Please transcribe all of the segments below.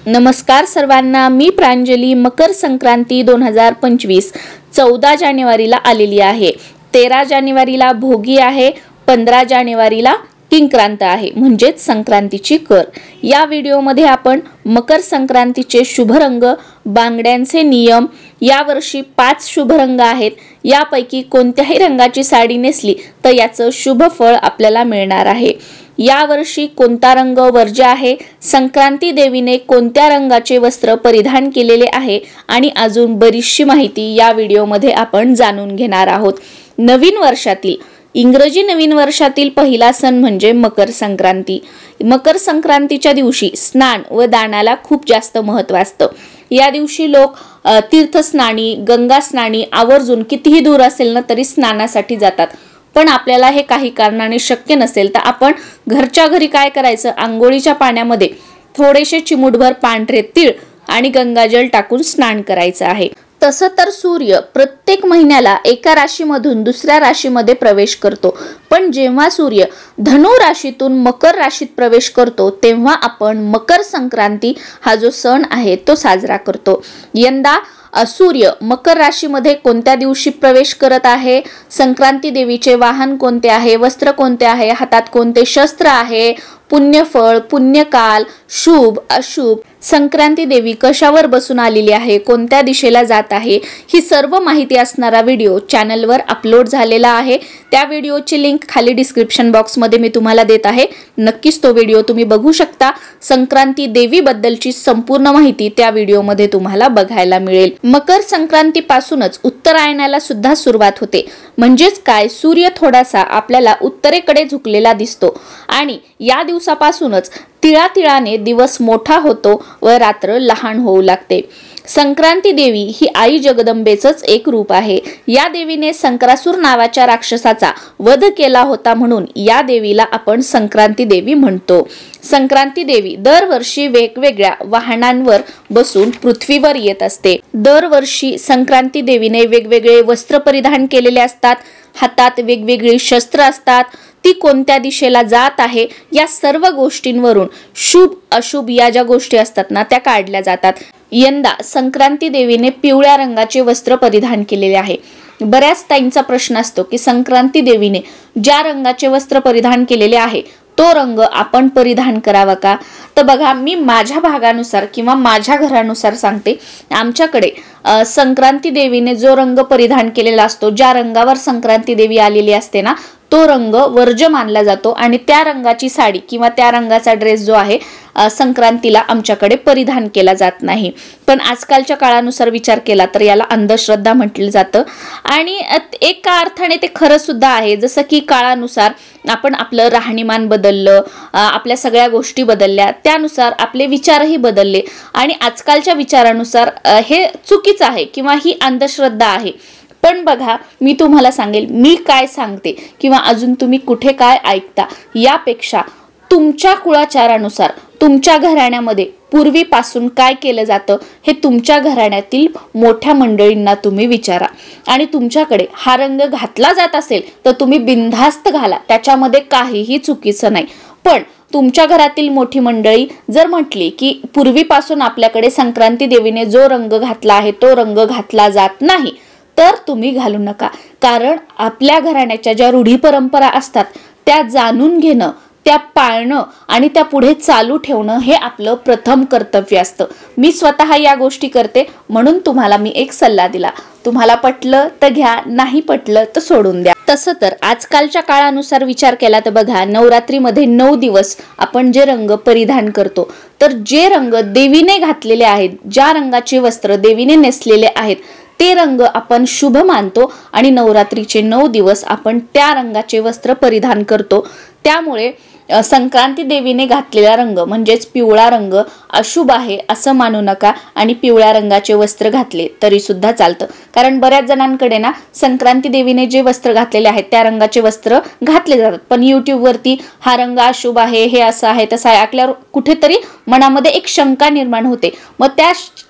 नमस्कार सर्वांना, मी प्रांजली। मकर संक्रांती 2025 14 जानेवारीला आलेली आहे। 13 जानेवारीला भोगी आहे, 15 जानेवारीला किंक्रांत आहे, म्हणजेच संक्रांतीची कर। या व्हिडिओमध्ये आपण मकर संक्रांतीचे शुभ रंग, बांगड्यांचे नियम, या वर्षी 5 शुभ रंग आहेत, यापैकी कोणत्याही रंगाची साडी नेसली तर याचं शुभ फळ आपल्याला मिळणार आहे। या वर्षी कोणता रंग वर्ज्य आहे, संक्रांती देवीने कोणत्या रंगाचे वस्त्र परिधान केलेले आहे आणि अजून बरीचशी माहिती या व्हिडिओमध्ये आपण जाणून घेणार आहोत। नवीन वर्षातील इंग्रजी नवीन वर्षातील पहिला सण म्हणजे मकर संक्रांती। मकर संक्रांतीच्या दिवशी स्नान व दानाला खूप जास्त महत्त्व असतं। या दिवशी लोक तीर्थस्नानी, गंगा स्नानी आवर्जून कितीही दूर असेल ना तरी स्नानासाठी जातात। पण आपल्याला हे काही कारणाने शक्य नसेल तर आपण घरच्या घरी काय करायचं, आंघोळीच्या पाण्यामध्ये थोडेसे चिमूटभर पांढरे तीळ आणि गंगाजल टाकून स्नान करायचं आहे। तसं तर सूर्य प्रत्येक महिन्याला एका राशीमधून दुसऱ्या राशीमध्ये प्रवेश करतो, पण जेव्हा सूर्य धनु राशीतून मकर राशीत प्रवेश करतो तेव्हा आपण मकर संक्रांती हा जो सण आहे तो साजरा करतो। यंदा सूर्य मकर राशीमध्ये कोणत्या दिवशी प्रवेश करत आहे, संक्रांती देवीचे वाहन कोणते आहे, वस्त्र कोणते आहे, हातात कोणते शस्त्र आहे, पुण्यफळ, पुण्यकाल, शुभ अशुभ, संक्रांती देवी कशावर बसून आलेली आहे, कोणत्या दिशेला जात आहे, ही सर्व माहिती असणारा व्हिडिओ चॅनलवर अपलोड झालेला आहे। त्या व्हिडिओची लिंक खाली डिस्क्रिप्शन बॉक्समध्ये मी तुम्हाला देत आहे, नक्कीच तो व्हिडिओ तुम्ही बघू शकता। संक्रांती देवी बद्दलची संपूर्ण माहिती त्या व्हिडिओमध्ये तुम्हाला बघायला मिळेल। मकर संक्रांती पासूनच उत्तरायणाला सुद्धा सुरुवात होते, म्हणजेच काय, सूर्य थोडासा आपल्याला उत्तरेकडे झुकलेला दिसतो आणि या दिवसापासूनच तिळातिळाने दिवस मोठा होतो व रात्र लहान होऊ लागते। संक्रांती देवी ही आई जगदंबेचंच एक रूप आहे। या देवीने संक्रासूर नावाच्या राक्षसाचा वध केला होता, म्हणून या देवीला आपण संक्रांती देवी म्हणतो। संक्रांती देवी दरवर्षी वेगवेगळ्या वाहनांवर बसून पृथ्वीवर येत असते। दरवर्षी संक्रांती देवीने वेगवेगळे वस्त्र परिधान केलेले असतात, हातात वेगवेगळी शस्त्र असतात, ती कोणत्या दिशेला जात आहे या सर्व गोष्टींवरून शुभ अशुभ या ज्या गोष्टी असतात ना त्या काढल्या जातात। यंदा संक्रांती देवीने पिवळ्या रंगाचे वस्त्र परिधान केलेले आहे। बऱ्याच ताईंचा प्रश्न असतो की संक्रांती देवीने ज्या रंगाचे वस्त्र परिधान केलेले आहे तो रंग आपण परिधान करावा का? तर बघा, मी माझ्या भागानुसार किंवा माझ्या घरानुसार सांगते। आमच्याकडे संक्रांती देवीने जो रंग परिधान केलेला असतो, ज्या रंगावर संक्रांती देवी आलेली असते ना तो रंग वर्ज्य मानला जातो आणि त्या रंगाची साडी किंवा त्या रंगाचा ड्रेस जो आहे संक्रांतीला आमच्याकडे परिधान केला जात नाही। पण आजकालच्या काळानुसार विचार केला तर याला अंधश्रद्धा म्हटलं जातं आणि एका अर्थाने ते खरं सुद्धा आहे। जसं की काळानुसार आपण आपलं राहणीमान बदललं, आपल्या सगळ्या गोष्टी बदलल्या, त्यानुसार आपले विचारही बदलले आणि आजकालच्या विचारानुसार हे चुकीचं आहे किंवा ही अंधश्रद्धा आहे। पण बघा, मी तुम्हाला सांगेल मी काय सांगते किंवा अजून तुम्ही कुठे काय ऐकता यापेक्षा तुमच्या कुळाचारानुसार तुमच्या घराण्यामध्ये पूर्वीपासून काय केलं जातं हे तुमच्या घराण्यातील मोठ्या मंडळींना तुम्ही विचारा आणि तुमच्याकडे हा रंग घातला जात असेल तर तुम्ही बिनधास्त घाला, त्याच्यामध्ये काहीही चुकीचं नाही। पण तुमच्या घरातील मोठी मंडळी जर म्हटली की पूर्वीपासून आपल्याकडे संक्रांती देवीने जो रंग घातला आहे तो रंग घातला जात नाही तर तुम्ही घालू नका, कारण आपल्या घराण्याच्या ज्या रूढी परंपरा असतात त्या जाणून घेणं, त्या पाळणं आणि त्या पुढे चालू ठेवणं हे आपलं प्रथम कर्तव्य असतं। मी स्वतः या गोष्टी करते, म्हणून तुम्हाला मी एक सल्ला दिला। तुम्हाला पटलं तर घ्या, नाही पटलं तर सोडून द्या। तसं तर आजकालच्या काळानुसार विचार केला तर बघा, नवरात्रीमध्ये 9 दिवस आपण जे रंग परिधान करतो, तर जे रंग देवीने घातलेले आहेत, ज्या रंगाचे वस्त्र देवीने नेसलेले आहेत ते रंग आपण शुभ मानतो आणि नवरात्रीचे 9 दिवस आपण त्या रंगाचे वस्त्र परिधान करतो। त्यामुळे संक्रांती देवीने घातलेला रंग म्हणजेच पिवळा रंग अशुभ आहे असं मानू नका आणि पिवळ्या रंगाचे वस्त्र घातले तरी सुद्धा चालतं, कारण बऱ्याच जणांकडे ना संक्रांती देवीने जे वस्त्र घातलेले आहेत त्या रंगाचे वस्त्र घातले जातात, पण यूट्यूबवरती हा रंग अशुभ आहे, हे असं आहे तसं आहे ऐकल्यावर कुठेतरी मनामध्ये एक शंका निर्माण होते। मग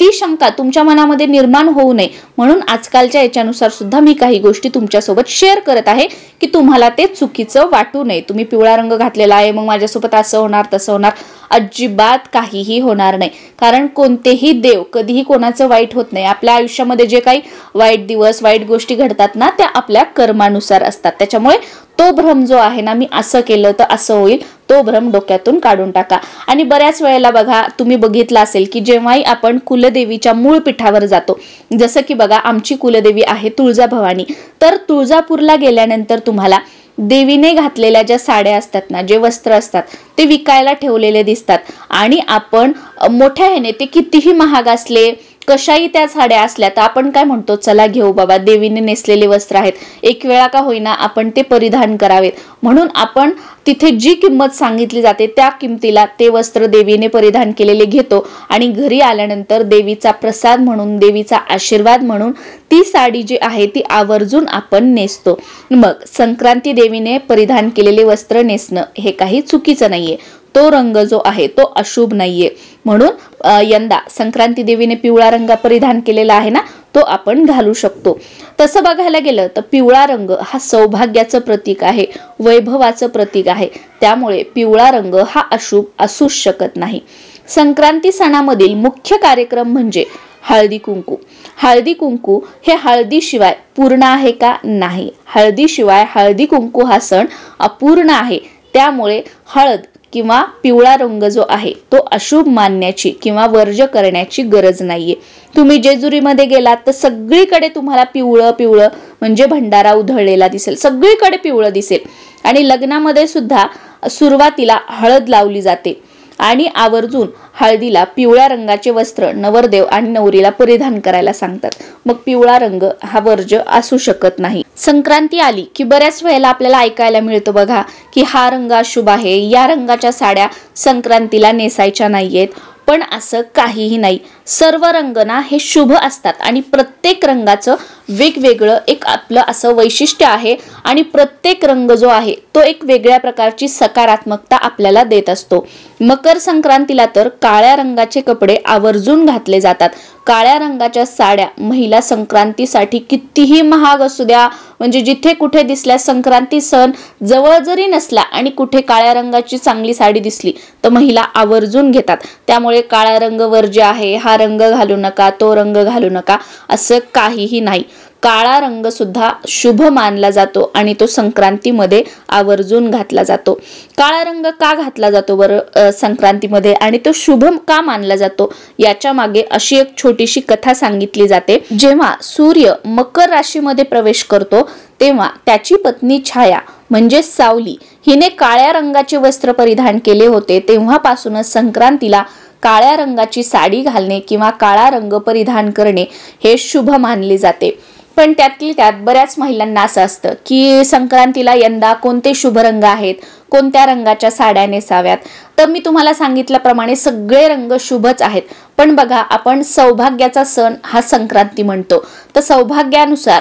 ती शंका तुमच्या मनामध्ये निर्माण होऊ नये म्हणून आजकालच्या याच्यानुसार सुद्धा मी काही गोष्टी तुमच्यासोबत शेअर करत आहे की तुम्हाला ते चुकीचं वाटू नये। तुम्ही पिवळा रंग घातलेला काय मग माझ्यासोबत असं होणार तसं होणार, अजिबात काहीही होणार नाही. कारण कोणतेही देव कधीही कोणाचं वाईट होत नाही. आपल्या आयुष्यामध्ये जे काही वाईट दिवस वाईट गोष्टी घडतात ना, त्या आपल्या कर्मानुसार असतात. त्याच्यामुळे तो भ्रम जो आहे ना, मी असं केलं तर असं होईल, तो भ्रम डोक्यातून काढून टाका. आणि बऱ्याच वेळेला बघा, तुम्ही बघितलं असेल की जेव्हाही आपण कुलदेवीच्या मूळ पीठावर जातो, जसं की बघा आमची कुलदेवी आहे तुळजाभवानी, तर तुळजापूरला गेल्यानंतर तुम्हाला देवीने घातलेल्या ज्या साड्या असतात ना, जे वस्त्र असतात ते विकायला ठेवलेले दिसतात. आणि आपण मोठ्या ह्याने ते कितीही महाग असले, कशाही त्या साड्या असल्या, तर आपण काय म्हणतो, चला घेऊ बाबा, देवीने नेसलेले वस्त्र आहेत, एक वेळा का होईना आपण ते परिधान करावेत. म्हणून आपण तिथे जी किंमत सांगितली जाते त्या किमतीला ते वस्त्र देवीने परिधान केलेले घेतो आणि घरी आल्यानंतर देवीचा प्रसाद म्हणून, देवीचा आशीर्वाद म्हणून ती साडी जी आहे ती आवर्जून आपण नेसतो. मग संक्रांती देवीने परिधान केलेले वस्त्र नेसणं हे काही चुकीचं नाहीये. तो रंग जो आहे तो अशुभ नाहीये. म्हणून यंदा संक्रांती देवीने पिवळा रंग परिधान केलेला आहे ना, तो आपण घालू शकतो. तसं बघायला गेलं तर पिवळा रंग हा सौभाग्याचं प्रतीक आहे, वैभवाचं प्रतीक आहे. त्यामुळे पिवळा रंग हा अशुभ असूच शकत नाही. संक्रांती सणामधील मुख्य कार्यक्रम म्हणजे हळदी कुंकू. हळदी कुंकू हे हळदीशिवाय पूर्ण आहे का? नाही. हळदीशिवाय हळदी कुंकू हा सण अपूर्ण आहे. त्यामुळे हळद किंवा पिवळा रंग जो आहे तो अशुभ मानण्याची किंवा वर्ज्य करण्याची गरज नाहीये. तुम्ही जेजुरीमध्ये गेलात तर सगळीकडे तुम्हाला पिवळं पिवळं म्हणजे भंडारा उधळलेला दिसेल, सगळीकडे पिवळं दिसेल. आणि लग्नामध्ये सुद्धा सुरुवातीला हळद लावली जाते आणि आवर्जून हळदीला पिवळ्या रंगाचे वस्त्र नवरदेव आणि नवरीला परिधान करायला सांगतात. मग पिवळा रंग हा वर्ज्य असू शकत नाही. संक्रांती आली की बऱ्याच वेळेला आपल्याला ऐकायला मिळतं बघा की हा रंग अशुभ आहे, या रंगाच्या साड्या संक्रांतीला नेसायच्या नाहीयेत. पण असं काहीही नाही. सर्व रंग ना हे शुभ असतात आणि प्रत्येक रंगाचं वेगवेगळं एक आपलं असं वैशिष्ट्य आहे. आणि प्रत्येक रंग जो आहे तो एक वेगळ्या प्रकारची सकारात्मकता आपल्याला देत असतो. मकर संक्रांतीला तर काळ्या रंगाचे कपडे आवर्जून घातले जातात. काळ्या रंगाच्या साड्या महिला संक्रांतीसाठी कितीही महाग असू द्या, म्हणजे जिथे कुठे दिसल्या, संक्रांती सण जवळ जरी नसला आणि कुठे काळ्या रंगाची चांगली साडी दिसली तर महिला आवर्जून घेतात. त्यामुळे काळा रंग वर्ज्य आहे, हा रंग घालू नका, तो रंग घालू नका, असं काहीही नाही. काळा रंग सुद्धा शुभ मानला जातो आणि तो संक्रांतीमध्ये आवर्जून घातला जातो. काळा रंग का घातला जातो बरं संक्रांतीमध्ये आणि तो शुभ का मानला जातो, याच्या मागे अशी एक छोटीशी कथा सांगितली जाते. जेव्हा सूर्य मकर राशीमध्ये प्रवेश करतो तेव्हा त्याची पत्नी छाया म्हणजे सावली हिने काळ्या रंगाचे वस्त्र परिधान केले होते. तेव्हापासूनच संक्रांतीला काळ्या रंगाची साडी घालणे किंवा काळा रंग परिधान करणे हे शुभ मानले जाते. पण त्यातली त्यात बऱ्याच महिलांना असं असतं की संक्रांतीला यंदा कोणते शुभ रंग आहेत, कोणत्या रंगाच्या साड्या नेसाव्यात. तर मी तुम्हाला सांगितल्याप्रमाणे सगळे रंग शुभच आहेत. पण बघा, आपण सौभाग्याचा सण हा संक्रांती म्हणतो, तर सौभाग्यानुसार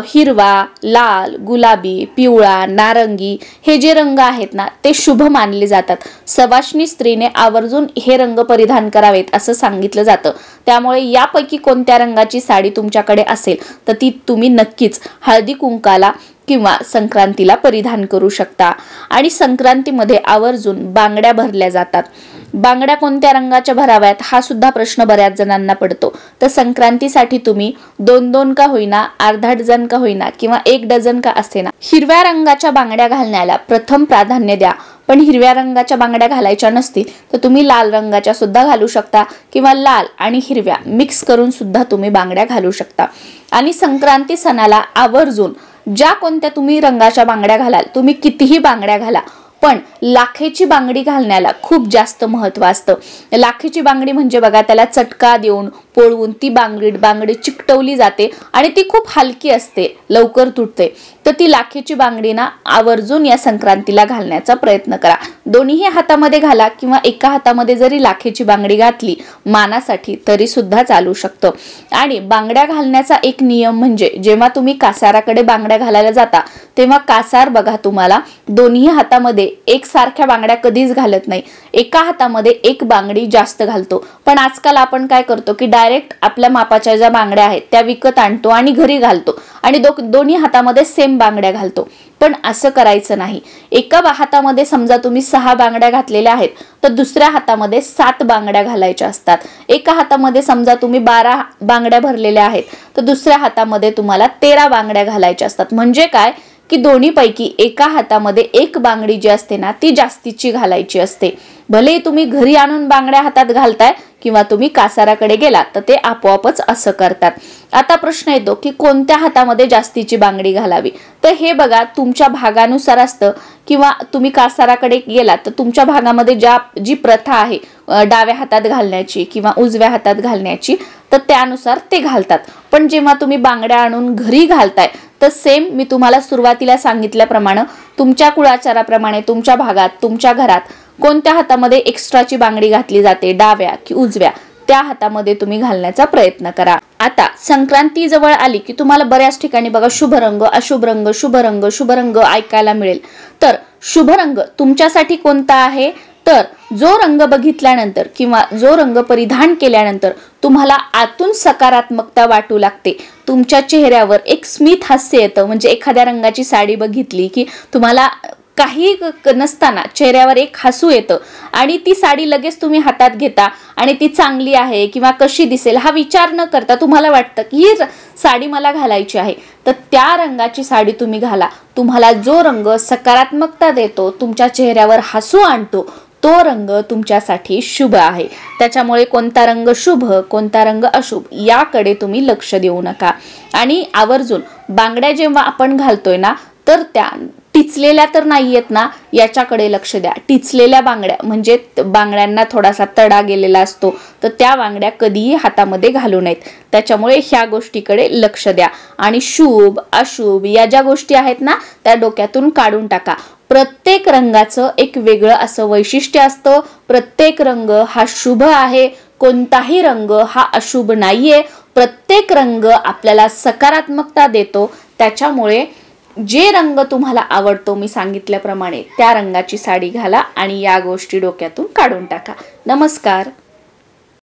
हिरवा, लाल, गुलाबी, पिवळा, नारंगी हे जे रंग आहेत ना ते शुभ मानले जातात. सवाष्णी स्त्रीने आवर्जून हे रंग परिधान करावेत असं सांगितलं जातं. त्यामुळे यापैकी कोणत्या रंगाची साडी तुमच्याकडे असेल तर ती तुम्ही नक्कीच हळदी कुंकाला किंवा संक्रांतीला परिधान करू शकता. आणि संक्रांतीमध्ये आवर्जून बांगड्या भरल्या जातात. बांगड्या कोणत्या रंगाच्या भराव्यात हा सुद्धा प्रश्न बऱ्याच जणांना पडतो. तर संक्रांतीसाठी तुम्ही 2-2 का होईना, अर्धा डझन का होईना किंवा 1 डझन का असेना हिरव्या रंगाच्या बांगड्या घालण्याला प्रथम प्राधान्य द्या. पण हिरव्या रंगाच्या बांगड्या घालायच्या नसतील तर तुम्ही लाल रंगाच्या सुद्धा घालू शकता किंवा लाल आणि हिरव्या मिक्स करून सुद्धा तुम्ही बांगड्या घालू शकता. आणि संक्रांती सणाला आवर्जून ज्या कोणत्या तुम्ही रंगाच्या बांगड्या घालाल, तुम्ही कितीही बांगड्या घाला, पण लाखेची बांगडी घालण्याला खूप जास्त महत्त्व असतं. लाखेची बांगडी म्हणजे बघा, त्याला चटका देऊन पोळवून ती बांगडी चिकटवली जाते आणि ती खूप हलकी असते, लवकर तुटते. तर ती लाखेची बांगडी ना आवर्जून या संक्रांतीला घालण्याचा प्रयत्न करा. दोन्ही हातामध्ये घाला किंवा एका हातामध्ये जरी लाखेची बांगडी घातली मानासाठी तरी सुद्धा चालू शकतं. आणि बांगड्या घालण्याचा एक नियम म्हणजे जेव्हा तुम्ही कासाराकडे बांगड्या घालायला जाता तेव्हा कासार बघा तुम्हाला दोन्ही हातामध्ये एकसारख्या बांगड्या कधीच घालत नाही, एका हातामध्ये एक बांगडी जास्त घालतो. पण आजकाल आपण काय करतो की डायरेक्ट आपल्या मापाच्या ज्या बांगड्या आहेत त्या विकत आणतो आणि घरी घालतो आणि दोन्ही हातामध्ये सेम बांगड्या घालतो. पण असं करायचं नाही. एका हातामध्ये समजा तुम्ही 6 बांगड्या घातलेल्या आहेत तर दुसऱ्या हातामध्ये 7 बांगड्या घालायच्या असतात. एका हातामध्ये समजा तुम्ही 12 बांगड्या भरलेल्या आहेत तर दुसऱ्या हातामध्ये तुम्हाला 13 बांगड्या घालायच्या असतात. म्हणजे काय की दोन्हीपैकी एका हातामध्ये एक बांगडी जी असते ना ती जास्तीची घालायची असते. भले तुम्ही घरी आणून बांगड्या हातात घालताय किंवा तुम्ही कासाराकडे गेलात तर ते आपोआपच असं करतात. आता प्रश्न येतो की कोणत्या हातामध्ये जास्तीची बांगडी घालावी. तर हे बघा तुमच्या भागानुसार असतं किंवा तुम्ही कासाराकडे गेलात तर तुमच्या भागामध्ये जी प्रथा आहे डाव्या हातात घालण्याची किंवा उजव्या हातात घालण्याची तर त्यानुसार ते घालतात. पण जेव्हा तुम्ही बांगड्या आणून घरी घालताय तर सेम मी तुम्हाला सुरुवातीला सांगितल्याप्रमाणे तुमच्या कुळाचाराप्रमाणे तुमच्या भागात तुमच्या घरात कोणत्या हातामध्ये एक्स्ट्राची बांगडी घातली जाते डाव्या की उजव्या त्या हातामध्ये तुम्ही घालण्याचा प्रयत्न करा. आता संक्रांती जवळ आली की तुम्हाला बऱ्याच ठिकाणी बघा शुभ रंग अशुभ रंग शुभ रंग शुभ रंग ऐकायला मिळेल. तर शुभ रंग तुमच्यासाठी कोणता आहे तर जो रंग बघितल्यानंतर किंवा जो रंग परिधान केल्यानंतर तुम्हाला आतून सकारात्मकता वाटू लागते, तुमच्या चेहऱ्यावर एक स्मित हास्य येतं. म्हणजे एखाद्या रंगाची साडी बघितली की तुम्हाला काही नसताना चेहऱ्यावर एक हसू येतं आणि ती साडी लगेच तुम्ही हातात घेता आणि ती चांगली आहे किंवा कशी दिसेल हा विचार न करता तुम्हाला वाटतं की ही साडी मला घालायची आहे तर त्या रंगाची साडी तुम्ही घाला. तुम्हाला जो रंग सकारात्मकता देतो, तुमच्या चेहऱ्यावर हसू आणतो तो रंग तुमच्यासाठी शुभ आहे. त्याच्यामुळे कोणता रंग शुभ कोणता रंग अशुभ याकडे तुम्ही लक्ष देऊ नका. आणि आवर्जून बांगड्या जेव्हा आपण घालतोय ना तर त्या टिचलेल्या तर नाहीयेत ना याच्याकडे लक्ष द्या. टिचलेल्या बांगड्या म्हणजे बांगड्यांना थोडासा तडा गेलेला असतो तर त्या बांगड्या कधीही हातामध्ये घालू नयेत. त्याच्यामुळे ह्या गोष्टीकडे लक्ष द्या. आणि शुभ अशुभ या ज्या गोष्टी आहेत ना त्या डोक्यातून काढून टाका. प्रत्येक रंगाचं एक वेगळं असं वैशिष्ट्य असतं. प्रत्येक रंग हा शुभ आहे, कोणताही रंग हा अशुभ नाहीये. प्रत्येक रंग आपल्याला सकारात्मकता देतो. त्याच्यामुळे जे रंग तुम्हाला आवडतो मी सांगितल्याप्रमाणे त्या रंगाची साडी घाला आणि या गोष्टी डोक्यातून काढून टाका. नमस्कार.